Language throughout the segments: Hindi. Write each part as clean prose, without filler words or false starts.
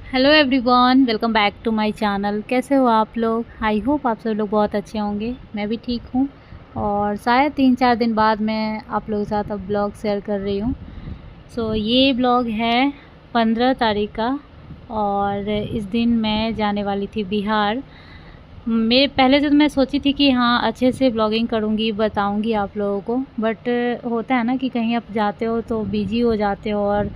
Hello everyone, welcome back to my channel. कैसे हो आप लोग? आई होप आप सब लोग बहुत अच्छे होंगे। मैं भी ठीक हूँ और शायद 3-4 दिन बाद मैं आप लोगों के साथ अब ब्लॉग शेयर कर रही हूँ। ये ब्लॉग है 15 तारीख का और इस दिन मैं जाने वाली थी बिहार। मैं पहले से तो मैं सोची थी कि हाँ, अच्छे से ब्लॉगिंग करूँगी, बताऊँगी आप लोगों को। बट होता है ना कि कहीं आप जाते हो तो बिज़ी हो जाते हो और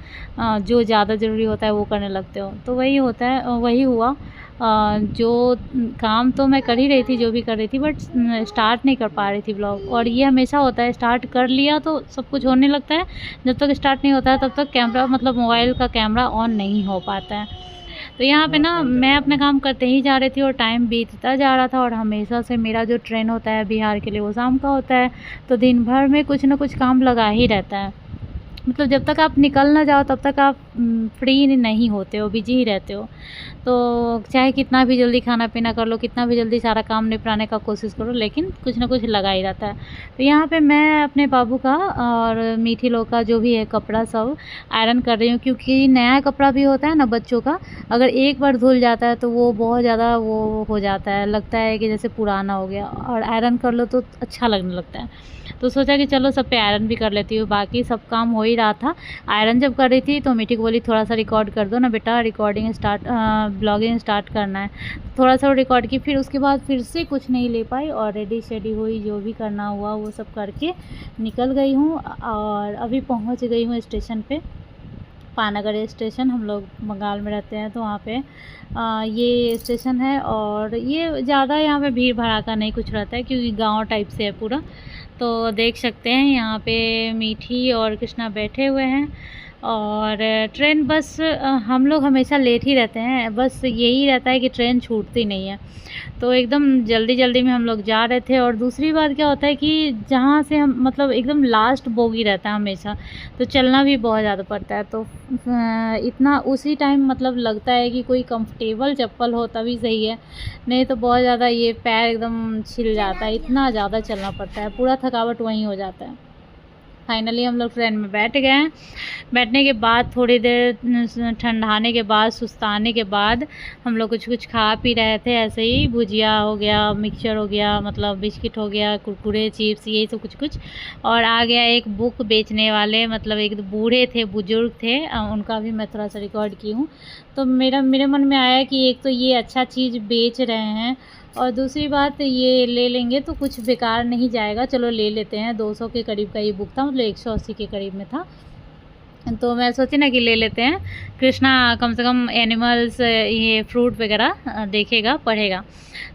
जो ज़्यादा ज़रूरी होता है वो करने लगते हो, तो वही होता है। वही हुआ। जो काम तो मैं कर ही रही थी, जो भी कर रही थी, बट स्टार्ट नहीं कर पा रही थी ब्लॉग। और ये हमेशा होता है, स्टार्ट कर लिया तो सब कुछ होने लगता है, जब तक स्टार्ट नहीं होता है तब तक कैमरा मतलब मोबाइल का कैमरा ऑन नहीं हो पाता है। तो यहाँ पे ना मैं अपना काम करते ही जा रही थी और टाइम बीतता जा रहा था। और हमेशा से मेरा जो ट्रेन होता है बिहार के लिए वो शाम का होता है, तो दिन भर में कुछ ना कुछ काम लगा ही रहता है। मतलब जब तक आप निकल ना जाओ तब तक आप फ्री नहीं होते हो, बिजी ही रहते हो। तो चाहे कितना भी जल्दी खाना पीना कर लो, कितना भी जल्दी सारा काम निपटाने का कोशिश करो, लेकिन कुछ ना कुछ लगा ही रहता है। तो यहाँ पे मैं अपने बाबू का और मीठी लोग का जो भी है कपड़ा सब आयरन कर रही हूँ, क्योंकि नया कपड़ा भी होता है ना बच्चों का, अगर एक बार धुल जाता है तो वो बहुत ज़्यादा वो हो जाता है, लगता है कि जैसे पुराना हो गया, और आयरन कर लो तो अच्छा लगने लगता है। तो सोचा कि चलो सब पे आयरन भी कर लेती हूँ। बाकी सब काम हो ही रहा था। आयरन जब कर रही थी तो मीठी को बोली थोड़ा सा रिकॉर्ड कर दो ना बेटा, रिकॉर्डिंग स्टार्ट ब्लॉगिंग स्टार्ट करना है। थोड़ा सा रिकॉर्ड की, फिर उसके बाद फिर से कुछ नहीं ले पाई और रेडी शेडी हुई, जो भी करना हुआ वो सब करके निकल गई हूँ। और अभी पहुँच गई हूँ स्टेशन पे, पानागढ़ स्टेशन। हम लोग बंगाल में रहते हैं तो वहाँ पे ये स्टेशन है। और ये ज़्यादा यहाँ पे भीड़ भड़ाका नहीं कुछ रहता है, क्योंकि गांव टाइप से है पूरा। तो देख सकते हैं यहाँ पे मीठी और कृष्णा बैठे हुए हैं। और ट्रेन बस हम लोग हमेशा लेट ही रहते हैं, बस यही रहता है कि ट्रेन छूटती नहीं है। तो एकदम जल्दी जल्दी में हम लोग जा रहे थे। और दूसरी बात क्या होता है कि जहाँ से हम मतलब एकदम लास्ट बोगी रहता है हमेशा, तो चलना भी बहुत ज़्यादा पड़ता है। तो इतना उसी टाइम मतलब लगता है कि कोई कंफर्टेबल चप्पल हो तभी सही है, नहीं तो बहुत ज़्यादा ये पैर एकदम छिल जाता है, इतना ज़्यादा चलना पड़ता है, पूरा थकावट वहीं हो जाता है। फाइनली हम लोग ट्रेन में बैठ गए हैं। बैठने के बाद थोड़ी देर ठंडाने के बाद, सुस्ताने के बाद, हम लोग कुछ कुछ खा पी रहे थे ऐसे ही। भुजिया हो गया, मिक्सचर हो गया, मतलब बिस्किट हो गया, कुरकुरे, चिप्स, यही सब कुछ कुछ। और आ गया एक बुक बेचने वाले, मतलब एक बूढ़े थे, बुजुर्ग थे, उनका भी मैं थोड़ा सा रिकॉर्ड की हूँ। तो मेरे मन में आया कि एक तो ये अच्छा चीज़ बेच रहे हैं, और दूसरी बात ये ले लेंगे तो कुछ बेकार नहीं जाएगा, चलो ले लेते हैं। 200 के करीब का ये बुक था, मतलब 180 के करीब में था। तो मैं सोची ना कि ले लेते हैं, कृष्णा कम से कम एनिमल्स, ये फ्रूट वगैरह देखेगा, पढ़ेगा।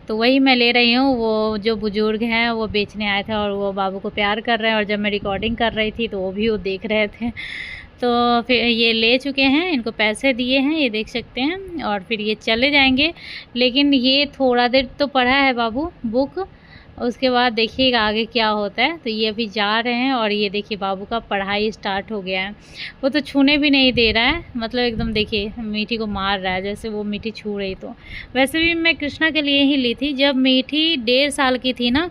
तो वही मैं ले रही हूँ। वो जो बुजुर्ग हैं वो बेचने आए थे और वो बाबू को प्यार कर रहे हैं, और जब मैं रिकॉर्डिंग कर रही थी तो वो भी वो देख रहे थे। तो फिर ये ले चुके हैं, इनको पैसे दिए हैं, ये देख सकते हैं, और फिर ये चले जाएंगे। लेकिन ये थोड़ा देर तो पढ़ा है बाबू बुक, उसके बाद देखिएगा आगे क्या होता है। तो ये अभी जा रहे हैं और ये देखिए बाबू का पढ़ाई स्टार्ट हो गया है। वो तो छूने भी नहीं दे रहा है, मतलब एकदम देखिए मीठी को मार रहा है, जैसे वो मीठी छू रही। तो वैसे भी मैं कृष्णा के लिए ही ली थी, जब मीठी 1.5 साल की थी ना,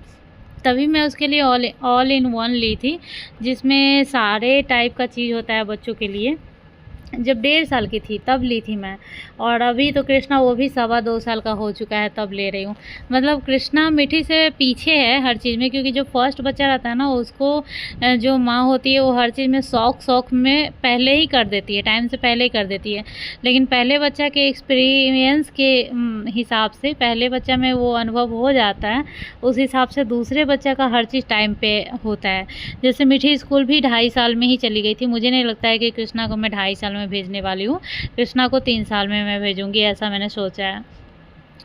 तभी मैं उसके लिए ऑल इन वन ली थी, जिसमें सारे टाइप का चीज़ होता है बच्चों के लिए। जब 1.5 साल की थी तब ली थी मैं। और अभी तो कृष्णा वो भी 2.25 साल का हो चुका है तब ले रही हूँ। मतलब कृष्णा मीठी से पीछे है हर चीज़ में, क्योंकि जो फर्स्ट बच्चा रहता है ना, उसको जो माँ होती है वो हर चीज़ में शौक में पहले ही कर देती है, टाइम से पहले ही कर देती है। लेकिन पहले बच्चा के एक्सपीरियंस के हिसाब से, पहले बच्चा में वो अनुभव हो जाता है, उस हिसाब से दूसरे बच्चा का हर चीज़ टाइम पे होता है। जैसे मीठी स्कूल भी 2.5 साल में ही चली गई थी। मुझे नहीं लगता है कि कृष्णा को मैं 2.5 साल में भेजने वाली हूँ, कृष्णा को 3 साल में मैं भेजूंगी, ऐसा मैंने सोचा है।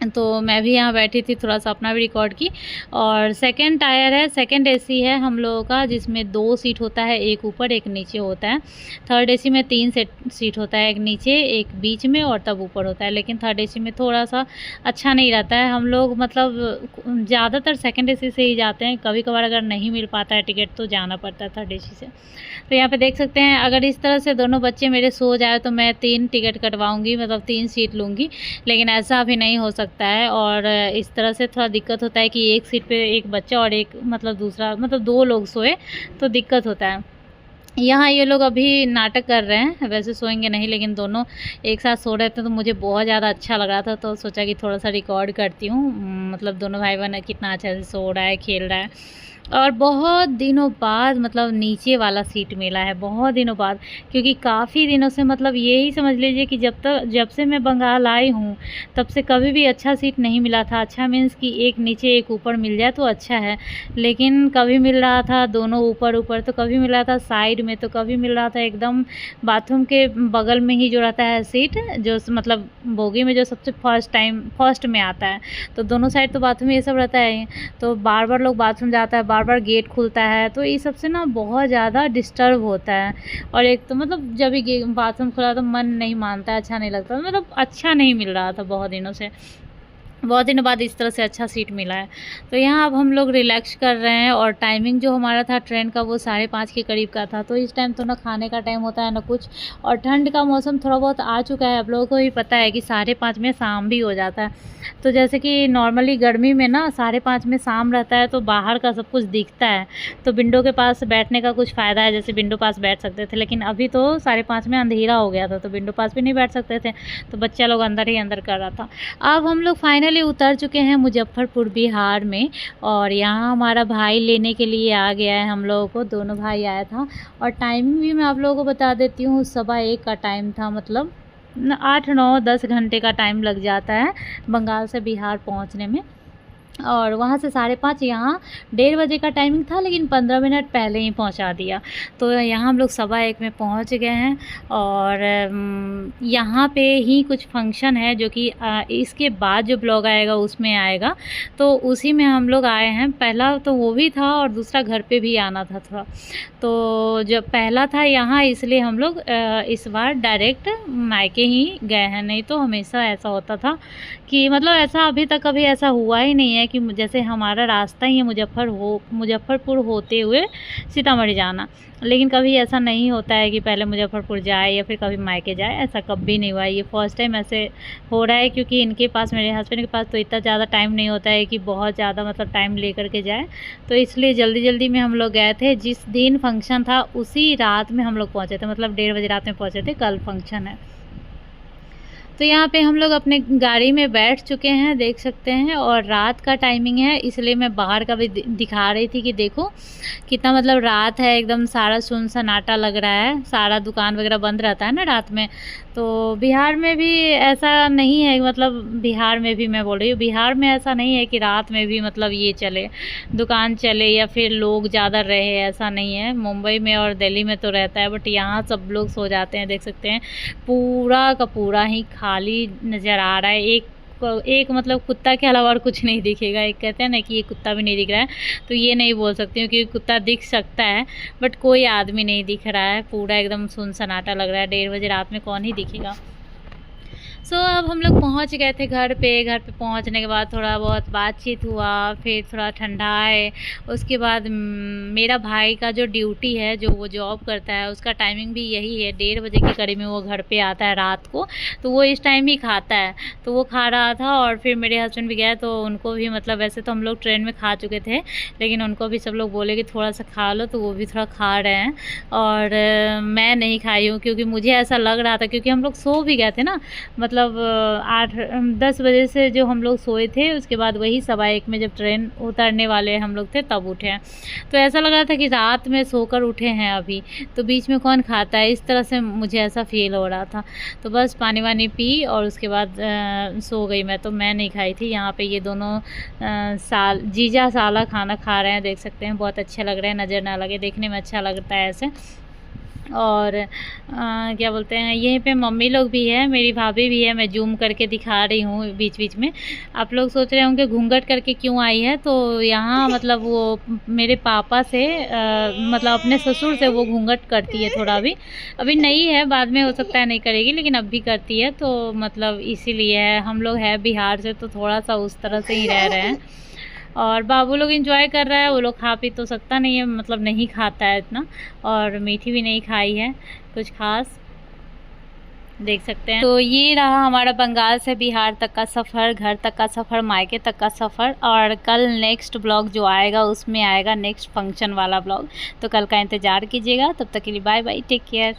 तो मैं भी यहाँ बैठी थी, थोड़ा सा अपना भी रिकॉर्ड की। और सेकंड टायर है, सेकंड एसी है हम लोगों का, जिसमें 2 सीट होता है, एक ऊपर एक नीचे होता है। थर्ड एसी में 3 सीट होता है, एक नीचे एक बीच में और तब ऊपर होता है। लेकिन थर्ड एसी में थोड़ा सा अच्छा नहीं रहता है, हम लोग मतलब ज़्यादातर सेकंड एसी से ही जाते हैं। कभी कभार अगर नहीं मिल पाता है टिकट तो जाना पड़ता है थर्ड एसी से। तो यहाँ पे देख सकते हैं, अगर इस तरह से दोनों बच्चे मेरे सो जाए तो मैं 3 टिकट कटवाऊँगी, मतलब 3 सीट लूँगी। लेकिन ऐसा अभी नहीं हो सकता है, और इस तरह से थोड़ा दिक्कत होता है कि एक सीट पे एक बच्चा और एक मतलब दूसरा, मतलब 2 लोग सोए तो दिक्कत होता है। यहाँ ये लोग अभी नाटक कर रहे हैं, वैसे सोएंगे नहीं लेकिन दोनों एक साथ सो रहे थे, तो मुझे बहुत ज़्यादा अच्छा लग रहा था, तो सोचा कि थोड़ा सा रिकॉर्ड करती हूँ। मतलब दोनों भाई बहन कितना अच्छा से सो रहा है, खेल रहा है। और बहुत दिनों बाद मतलब नीचे वाला सीट मिला है, बहुत दिनों बाद, क्योंकि काफ़ी दिनों से मतलब यही समझ लीजिए कि जब से मैं बंगाल आई हूँ तब से कभी भी अच्छा सीट नहीं मिला था। अच्छा मीन्स कि एक नीचे एक ऊपर मिल जाए तो अच्छा है, लेकिन कभी मिल रहा था दोनों ऊपर ऊपर, तो कभी मिल रहा था साइड में, तो कभी मिल रहा था एकदम बाथरूम के बगल में ही जो रहता है सीट, जो मतलब बोगी में जो सबसे फर्स्ट में आता है, तो दोनों साइड तो बाथरूम ये सब रहता है, तो बार बार लोग बाथरूम जाता है, बार बार गेट खुलता है, तो ये सबसे ना बहुत ज़्यादा डिस्टर्ब होता है। और एक तो मतलब जब भी बाथरूम खुला तो मन नहीं मानता, अच्छा नहीं लगता, मतलब अच्छा नहीं मिल रहा था बहुत दिनों बाद इस तरह से अच्छा सीट मिला है। तो यहाँ अब हम लोग रिलैक्स कर रहे हैं, और टाइमिंग जो हमारा था ट्रेन का वो 5:30 के करीब का था, तो इस टाइम तो ना खाने का टाइम होता है ना कुछ, और ठंड का मौसम थोड़ा बहुत आ चुका है। आप लोगों को भी पता है कि 5:30 में शाम भी हो जाता है, तो जैसे कि नॉर्मली गर्मी में ना 5:30 में शाम रहता है तो बाहर का सब कुछ दिखता है, तो विंडो के पास बैठने का कुछ फ़ायदा है, जैसे विंडो पास बैठ सकते थे, लेकिन अभी तो 5:30 में अंधेरा हो गया था, तो विंडो पास भी नहीं बैठ सकते थे, तो बच्चा लोग अंदर ही अंदर कर रहा था। अब हम लोग फाइनली उतर चुके हैं मुजफ्फरपुर बिहार में, और यहाँ हमारा भाई लेने के लिए आ गया है हम लोगों को, दोनों भाई आया था। और टाइमिंग भी मैं आप लोगों को बता देती हूँ, 1:15 का टाइम था, मतलब 8, 9, 10 घंटे का टाइम लग जाता है बंगाल से बिहार पहुँचने में। और वहाँ से 5:30, यहाँ 1:30 बजे का टाइमिंग था, लेकिन 15 मिनट पहले ही पहुँचा दिया। तो यहाँ हम लोग 1:15 में पहुँच गए हैं, और यहाँ पे ही कुछ फंक्शन है जो कि इसके बाद जो ब्लॉग आएगा उसमें आएगा, तो उसी में हम लोग आए हैं। पहला तो वो भी था, और दूसरा घर पे भी आना था थोड़ा, तो जब पहला था यहाँ, इसलिए हम लोग इस बार डायरेक्ट मायके ही गए हैं। नहीं तो हमेशा ऐसा होता था कि मतलब ऐसा अभी तक कभी ऐसा हुआ ही नहीं है कि जैसे हमारा रास्ता ही है मुजफ्फरपुर होते हुए सीतामढ़ी जाना, लेकिन कभी ऐसा नहीं होता है कि पहले मुजफ्फरपुर जाए या फिर कभी मायके जाए, ऐसा कभी नहीं हुआ है। ये फर्स्ट टाइम ऐसे हो रहा है, क्योंकि इनके पास, मेरे हस्बैंड के पास तो इतना ज़्यादा टाइम नहीं होता है कि बहुत ज़्यादा मतलब टाइम लेकर के जाए, तो इसलिए जल्दी जल्दी में हम लोग गए थे। जिस दिन फंक्शन था उसी रात में हम लोग पहुँचे थे, मतलब 1:30 बजे रात में पहुँचे थे, कल फंक्शन है। तो यहाँ पे हम लोग अपने गाड़ी में बैठ चुके हैं, देख सकते हैं, और रात का टाइमिंग है, इसलिए मैं बाहर का भी दिखा रही थी कि देखो कितना मतलब रात है, एकदम सारा सुनसन्नाटा लग रहा है, सारा दुकान वगैरह बंद रहता है ना रात में। तो बिहार में भी ऐसा नहीं है, मतलब बिहार में भी, मैं बोल रही हूँ बिहार में ऐसा नहीं है कि रात में भी मतलब ये चले, दुकान चले या फिर लोग ज़्यादा रहे, ऐसा नहीं है। मुंबई में और दिल्ली में तो रहता है, बट यहाँ सब लोग सो जाते हैं, देख सकते हैं पूरा का पूरा ही खाली नज़र आ रहा है। एक मतलब कुत्ता के अलावा और कुछ नहीं दिखेगा। एक कहते हैं ना कि ये कुत्ता भी नहीं दिख रहा है, तो ये नहीं बोल सकती हूँ, क्योंकि कुत्ता दिख सकता है बट कोई आदमी नहीं दिख रहा है, पूरा एकदम सुनसन्नाटा लग रहा है। 1:30 बजे रात में कौन ही दिखेगा। अब हम लोग पहुंच गए थे घर पे पहुंचने के बाद थोड़ा बहुत बातचीत हुआ, फिर थोड़ा ठंडा है। उसके बाद मेरा भाई का जो ड्यूटी है, जो वो जॉब करता है, उसका टाइमिंग भी यही है, 1:30 बजे के करीब में वो घर पे आता है रात को, तो वो इस टाइम ही खाता है, तो वो खा रहा था। और फिर मेरे हस्बैंड भी गए, तो उनको भी मतलब वैसे तो हम लोग ट्रेन में खा चुके थे, लेकिन उनको भी सब लोग बोले कि थोड़ा सा खा लो, तो वो भी थोड़ा खा रहे हैं। और मैं नहीं खाई हूँ, क्योंकि मुझे ऐसा लग रहा था, क्योंकि हम लोग सो भी गए थे ना, मतलब 8-10 बजे से जो हम लोग सोए थे, उसके बाद वही 1:15 में जब ट्रेन उतरने वाले हम लोग थे तब उठे हैं, तो ऐसा लग रहा था कि रात में सोकर उठे हैं अभी, तो बीच में कौन खाता है, इस तरह से मुझे ऐसा फील हो रहा था। तो बस पानी वानी पी और उसके बाद सो गई मैं, तो मैं नहीं खाई थी। यहाँ पे ये दोनों जीजा साला खाना खा रहे हैं, देख सकते हैं, बहुत अच्छे लग रहे हैं, नज़र ना लगे, देखने में अच्छा लगता है ऐसे। और क्या बोलते हैं, यहीं पे मम्मी लोग भी है, मेरी भाभी भी है, मैं जूम करके दिखा रही हूँ बीच बीच में। आप लोग सोच रहे होंगे घूंघट करके क्यों आई है, तो यहाँ मतलब वो मेरे पापा से मतलब अपने ससुर से वो घूंघट करती है थोड़ा, अभी नहीं है, बाद में हो सकता है नहीं करेगी, लेकिन अब भी करती है, तो मतलब इसीलिए है। हम लोग है बिहार से, तो थोड़ा सा उस तरह से ही रह रहे हैं। और बाबू लोग एंजॉय कर रहा है, वो लोग खा पी तो सकता नहीं है, मतलब नहीं खाता है इतना, और मीठी भी नहीं खाई है कुछ खास। देख सकते हैं। तो ये रहा हमारा बंगाल से बिहार तक का सफ़र, घर तक का सफ़र, मायके तक का सफ़र। और कल नेक्स्ट ब्लॉग जो आएगा उसमें आएगा नेक्स्ट फंक्शन वाला ब्लॉग, तो कल का इंतज़ार कीजिएगा। तब तक के लिए बाय बाय, टेक केयर।